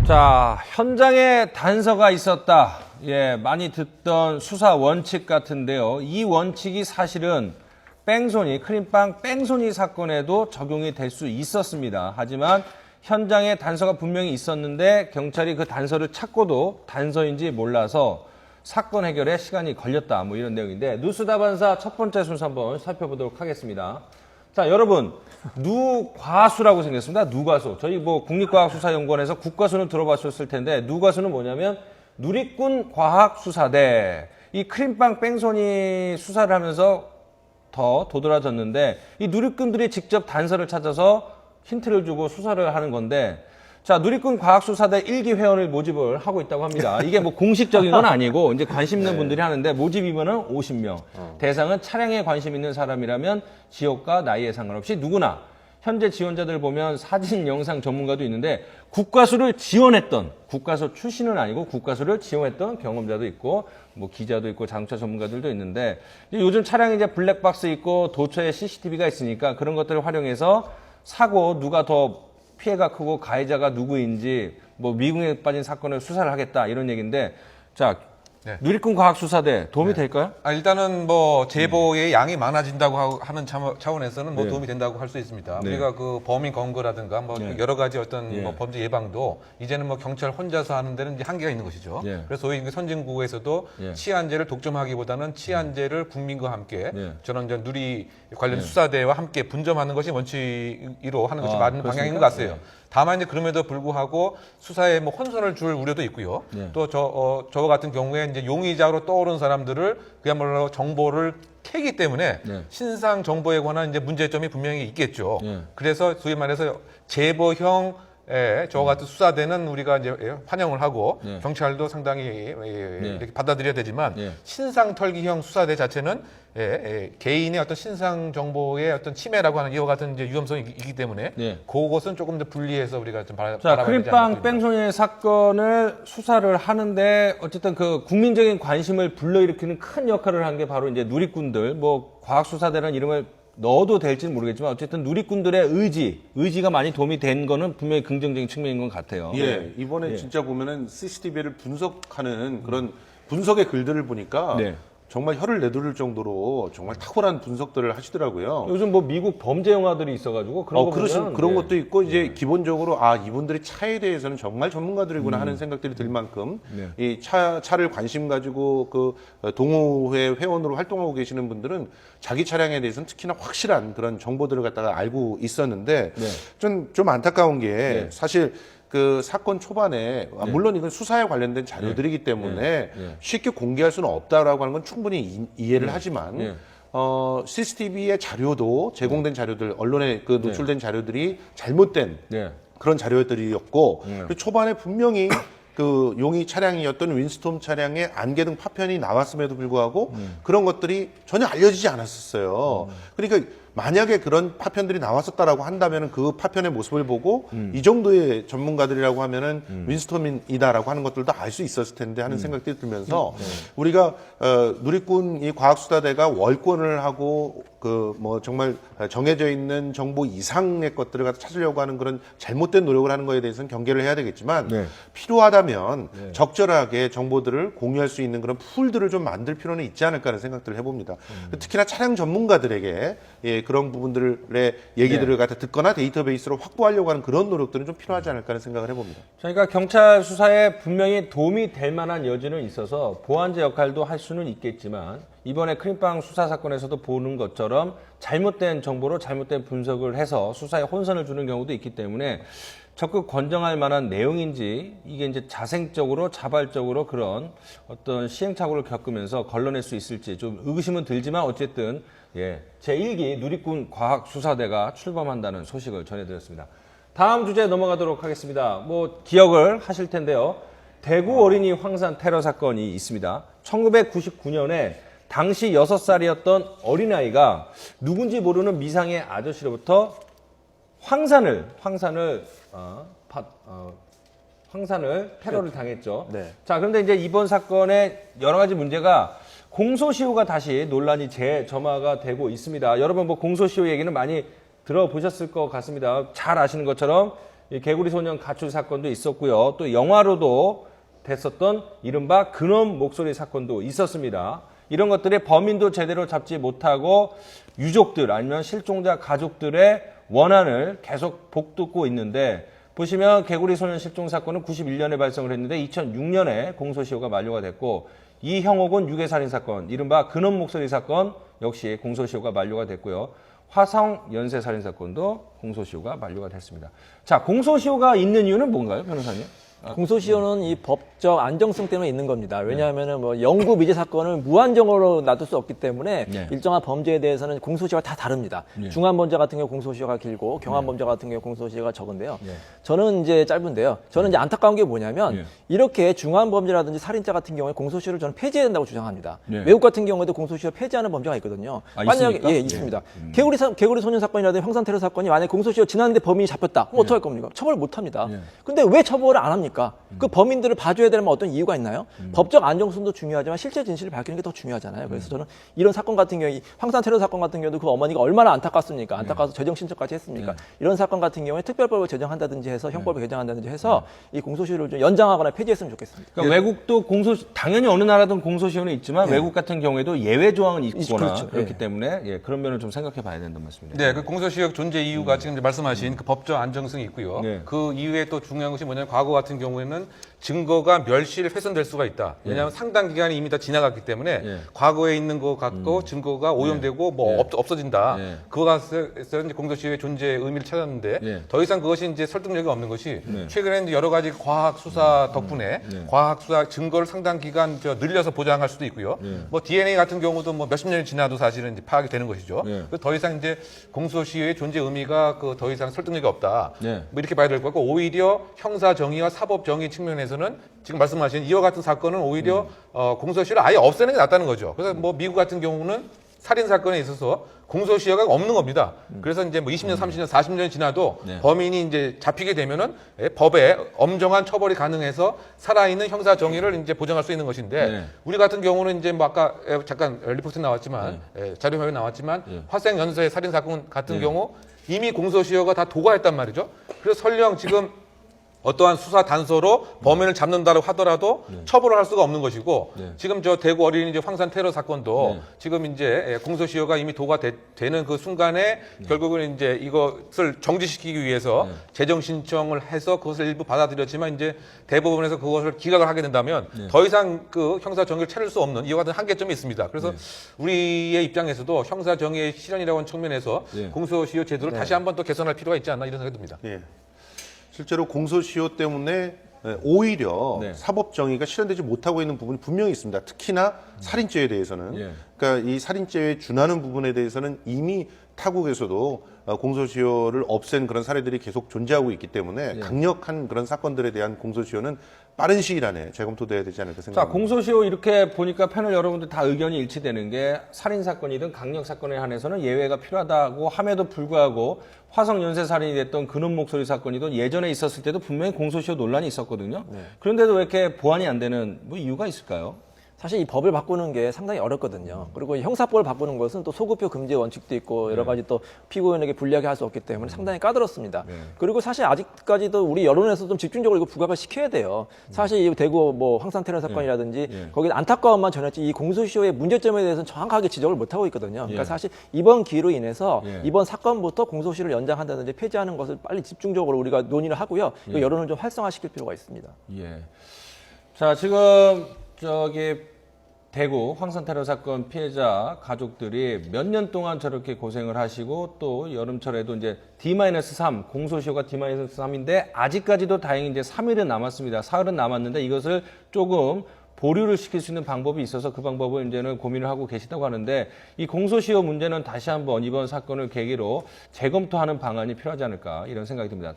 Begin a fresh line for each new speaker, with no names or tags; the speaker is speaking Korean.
자, 현장에 단서가 있었다. 예, 많이 듣던 수사 원칙 같은데요. 이 원칙이 사실은 뺑소니, 크림빵 뺑소니 사건에도 적용이 될 수 있었습니다. 하지만 현장에 단서가 분명히 있었는데 경찰이 그 단서를 찾고도 단서인지 몰라서 사건 해결에 시간이 걸렸다. 뭐 이런 내용인데 누수다반사 첫 번째 순서 한번 살펴보도록 하겠습니다. 자, 여러분, 누과수라고 생겼습니다. 누과수. 저희 국립과학수사연구원에서 국과수는 들어봤었을 텐데, 누과수는 뭐냐면 누리꾼과학수사대. 이 크림빵 뺑소니 수사를 하면서 더 도드라졌는데, 이 누리꾼들이 직접 단서를 찾아서 힌트를 주고 수사를 하는 건데, 자, 누리꾼 과학수사대 1기 회원을 모집을 하고 있다고 합니다. 이게 뭐 공식적인 건 아니고 이제 관심 있는 분들이 하는데 모집 인원은 50명. 대상은 차량에 관심 있는 사람이라면 지역과 나이에 상관없이 누구나. 현재 지원자들 보면 사진, 영상 전문가도 있는데 국과수를 지원했던, 국과수 출신은 아니고 국과수를 지원했던 경험자도 있고 뭐 기자도 있고 자동차 전문가들도 있는데 요즘 차량에 이제 블랙박스 있고 도처에 CCTV가 있으니까 그런 것들을 활용해서 사고 누가 더 피해가 크고 가해자가 누구인지 뭐 미궁에 빠진 사건을 수사를 하겠다 이런 얘기인데 자
네.
누리꾼 과학수사대 도움이 될까요?
일단은 뭐 제보의 양이 많아진다고 하는 차원에서는 뭐
네.
도움이 된다고 할 수 있습니다.
네.
우리가 그 범인 검거라든가 뭐
네.
여러 가지 어떤
네.
뭐 범죄 예방도 이제는 뭐 경찰 혼자서 하는 데는 이제 한계가 있는 것이죠.
네.
그래서 소위 선진국에서도
네.
치안제를 독점하기보다는 치안제를 국민과 함께
네.
저런 누리 관련 수사대와 함께 분점하는 것이 원칙으로 하는 것이 맞는
그렇습니까?
방향인 것 같아요.
네.
다만 이제 그럼에도 불구하고 수사에 뭐 혼선을 줄 우려도 있고요.
네.
또 저와 같은 경우에 이제 용의자로 떠오른 사람들을 그야말로 정보를 캐기 때문에
네.
신상 정보에 관한 이제 문제점이 분명히 있겠죠.
네.
그래서 소위 말해서 제보형 저와 같은 수사대는 우리가 이제 환영을 하고
네.
경찰도 상당히 이렇게 받아들여야 되지만
네.
신상 털기형 수사대 자체는 개인의 어떤 신상 정보의 어떤 침해라고 하는 이와 같은 이제 위험성이 있기 때문에
네.
그것은 조금 더 분리해서 우리가 좀
자,
바라봐야 되지
크림빵
않을까.
뺑소니 사건을 수사를 하는데 어쨌든 그 국민적인 관심을 불러일으키는 큰 역할을 한 게 바로 이제 누리꾼들, 뭐 과학수사대라는 이름을 넣어도 될지는 모르겠지만 어쨌든 누리꾼들의 의지가 많이 도움이 된 거는 분명히 긍정적인 측면인 것 같아요.
예, 이번에 진짜 보면은 CCTV를 분석하는 그런 분석의 글들을 보니까
네.
정말 혀를 내두를 정도로 정말 탁월한 분석들을 하시더라고요.
요즘 뭐 미국 범죄 영화들이 있어가지고 그런 거 보면
그런
네.
것도 있고 이제 기본적으로 이분들이 차에 대해서는 정말 전문가들이구나 하는 생각들이 들 만큼
네.
이 차를 관심 가지고 그 동호회 회원으로 활동하고 계시는 분들은 자기 차량에 대해서는 특히나 확실한 그런 정보들을 갖다가 알고 있었는데
네.
좀 안타까운 게
네.
사실 그 사건 초반에 물론 이건 수사에 관련된 자료들이기 때문에
네.
쉽게 공개할 수는 없다라고 하는 건 충분히 이해를 하지만
네.
CCTV의 자료도 제공된 자료들 언론에 그 노출된 자료들이 잘못된
네.
그런 자료들이었고 그리고 초반에 분명히 그 용의 차량이었던 윈스톰 차량의 안개등 파편이 나왔음에도 불구하고 그런 것들이 전혀 알려지지 않았었어요. 그러니까 만약에 그런 파편들이 나왔었다라고 한다면은 그 파편의 모습을 보고 이 정도의 전문가들이라고 하면은 윈스톰이다라고 하는 것들도 알 수 있었을 텐데 하는 생각들이 들면서 우리가 누리꾼 이 과학수사대가 월권을 하고 그 뭐 정말 정해져 있는 정보 이상의 것들을 갖다 찾으려고 하는 그런 잘못된 노력을 하는 거에 대해서는 경계를 해야 되겠지만
네.
필요하다면 적절하게 정보들을 공유할 수 있는 그런 풀들을 좀 만들 필요는 있지 않을까 하는 생각들을 해봅니다. 특히나 차량 전문가들에게 그런 부분들의 얘기들을 갖다 듣거나 데이터베이스로 확보하려고 하는 그런 노력들은 좀 필요하지 않을까 하는 생각을 해봅니다.
그러니까 경찰 수사에 분명히 도움이 될 만한 여지는 있어서 보완제 역할도 할 수는 있겠지만 이번에 크림빵 수사 사건에서도 보는 것처럼 잘못된 정보로 잘못된 분석을 해서 수사에 혼선을 주는 경우도 있기 때문에 적극 권정할 만한 내용인지 이게 이제 자생적으로 자발적으로 그런 어떤 시행착오를 겪으면서 걸러낼 수 있을지 좀 의구심은 들지만 어쨌든 제1기 누리꾼 과학수사대가 출범한다는 소식을 전해드렸습니다. 다음 주제 넘어가도록 하겠습니다. 뭐 기억을 하실 텐데요. 대구 어린이 황산 테러 사건이 있습니다. 1999년에 당시 6살이었던 어린아이가 누군지 모르는 미상의 아저씨로부터 황산을 테러를 당했죠.
네.
자, 그런데 이제 이번 사건의 여러 가지 문제가 공소시효가 다시 논란이 재점화가 되고 있습니다. 여러분 뭐 공소시효 얘기는 많이 들어보셨을 것 같습니다. 잘 아시는 것처럼 이 개구리 소년 가출 사건도 있었고요. 또 영화로도 됐었던 이른바 근원 목소리 사건도 있었습니다. 이런 것들이 범인도 제대로 잡지 못하고 유족들 아니면 실종자 가족들의 원한을 계속 복돋고 있는데, 보시면 개구리 소년 실종 사건은 91년에 발생을 했는데 2006년에 공소시효가 만료가 됐고, 이형옥은 유괴살인 사건, 이른바 근원 목소리 사건 역시 공소시효가 만료가 됐고요. 화성 연쇄살인 사건도 공소시효가 만료가 됐습니다. 자, 공소시효가 있는 이유는 뭔가요, 변호사님?
공소시효는 이 법적 안정성 때문에 있는 겁니다. 왜냐하면은 뭐 영구 미제 사건을 무한정으로 놔둘 수 없기 때문에
네.
일정한 범죄에 대해서는 공소시효가 다 다릅니다.
네.
중한 범죄 같은 경우 공소시효가 길고 경한 범죄 같은 경우 공소시효가 적은데요.
네.
저는 이제 짧은데요. 저는 이제 안타까운 게 뭐냐면
네.
이렇게 중한 범죄라든지 살인자 같은 경우에 공소시효를 저는 폐지해야 된다고 주장합니다.
네.
외국 같은 경우에도 공소시효 폐지하는 범죄가 있거든요.
있습니까?
예, 있습니다. 개구리 소년 사건이라든지 황산 테러 사건이 만약에 공소시효 지났는데 범인이 잡혔다. 그럼 어떡할 겁니까? 처벌 못 합니다.
네.
근데 왜 처벌을 안 합니까? 그 범인들을 봐줘야 되려면 어떤 이유가 있나요? 법적 안정성도 중요하지만 실제 진실을 밝히는 게 더 중요하잖아요. 그래서 저는 이런 사건 같은 경우, 이 황산 테러 사건 같은 경우도 그 어머니가 얼마나 안타깝습니까? 안타까워서 재정 신청까지 했습니까? 이런 사건 같은 경우에 특별법을 제정한다든지 해서 형법을 개정한다든지 해서 이 공소시효를 좀 연장하거나 폐지했으면 좋겠습니다.
그러니까 외국도 당연히 어느 나라든 공소시효는 있지만 외국 같은 경우에도 예외 조항은 있거나
그렇죠.
그렇기
예.
때문에 예, 그런 면을 좀 생각해 봐야 된다는 말씀입니다.
네, 그 공소시효 존재 이유가 지금 이제 말씀하신 그 법적 안정성이 있고요.
네.
그 이후에 또 중요한 것이 뭐냐면 과거 같은 경우에는 증거가 멸실 훼손될 수가 있다. 왜냐하면 상당 기간이 이미 다 지나갔기 때문에
예.
과거에 있는 거 갖고 증거가 오염되고 뭐 없어진다.
예.
그거에서 이제 공소시효의 존재의 의미를 찾았는데
예.
더 이상 그것이 이제 설득력이 없는 것이
네.
최근에 이제 여러 가지 과학 수사 덕분에 과학 수사 증거를 상당 기간 늘려서 보장할 수도 있고요. 뭐 DNA 같은 경우도 뭐 몇십 년이 지나도 사실은 이제 파악이 되는 것이죠. 그래서 더 이상 이제 공소시효의 존재 의미가 그 더 이상 설득력이 없다.
네.
뭐 이렇게 봐야 될 것 같고 오히려 형사 정의와 사법 정의 측면에서는 지금 말씀하신 이와 같은 사건은 오히려 공소시효를 아예 없애는 게 낫다는 거죠. 그래서 뭐 미국 같은 경우는 살인 사건에 있어서 공소시효가 없는 겁니다. 그래서 이제 뭐 20년, 30년, 40년이 지나도
네.
범인이 이제 잡히게 되면은 법에 엄정한 처벌이 가능해서 살아있는 형사 정의를 이제 보장할 수 있는 것인데
네.
우리 같은 경우는 이제 뭐 아까 잠깐 리포트에 나왔지만 자료화면에 나왔지만 화성 연쇄 살인 사건 같은 경우 이미 공소시효가 다 도과했단 말이죠. 그래서 설령 지금 어떠한 수사 단서로 범인을 잡는다고 하더라도 처벌을 할 수가 없는 것이고 지금 저 대구 어린이집 황산 테러 사건도 지금 이제 공소시효가 이미 도과되는 그 순간에 결국은 이제 이것을 정지시키기 위해서 재정 신청을 해서 그것을 일부 받아들였지만 이제 대법원에서 그것을 기각을 하게 된다면 더 이상 그 형사 정의를 찾을 수 없는 이와 같은 한계점이 있습니다. 그래서 우리의 입장에서도 형사 정의의 실현이라고 하는 측면에서 공소시효 제도를 다시 한번 또 개선할 필요가 있지 않나 이런 생각이 듭니다.
예. 실제로 공소시효 때문에 오히려
네.
사법 정의가 실현되지 못하고 있는 부분이 분명히 있습니다. 특히나 살인죄에 대해서는
예.
그러니까 이 살인죄에 준하는 부분에 대해서는 이미 타국에서도 공소시효를 없앤 그런 사례들이 계속 존재하고 있기 때문에 강력한 그런 사건들에 대한 공소시효는 빠른 시일 안에 재검토돼야 되지 않을까
자,
생각합니다.
공소시효 이렇게 보니까 패널 여러분들 다 의견이 일치되는 게 살인 사건이든 강력 사건에 한해서는 예외가 필요하다고 함에도 불구하고 화성 연쇄 살인이 됐던 근원 목소리 사건이든 예전에 있었을 때도 분명히 공소시효 논란이 있었거든요. 그런데도 왜 이렇게 보완이 안 되는 뭐 이유가 있을까요?
사실 이 법을 바꾸는 게 상당히 어렵거든요. 그리고 이 형사법을 바꾸는 것은 또 소급표 금지 원칙도 있고 여러 가지 또 피고인에게 불리하게 할 수 없기 때문에 상당히 까다롭습니다. 그리고 사실 아직까지도 우리 여론에서 좀 집중적으로 이거 부각을 시켜야 돼요. 사실 이 대구 뭐 황산 테러 사건이라든지 거기 안타까움만 전했지 이 공소시효의 문제점에 대해서는 정확하게 지적을 못 하고 있거든요. 그러니까 사실 이번 기로 인해서 이번 사건부터 공소시효를 연장한다든지 폐지하는 것을 빨리 집중적으로 우리가 논의를 하고요. 이 여론을 좀 활성화시킬 필요가 있습니다.
예. 자, 지금 대구 황산 테러 사건 피해자 가족들이 몇 년 동안 저렇게 고생을 하시고 또 여름철에도 이제 D-3 공소시효가 D-3인데 아직까지도 다행히 이제 3일은 남았습니다. 사흘은 남았는데 이것을 조금 보류를 시킬 수 있는 방법이 있어서 그 방법을 이제는 고민을 하고 계시다고 하는데 이 공소시효 문제는 다시 한번 이번 사건을 계기로 재검토하는 방안이 필요하지 않을까 이런 생각이 듭니다.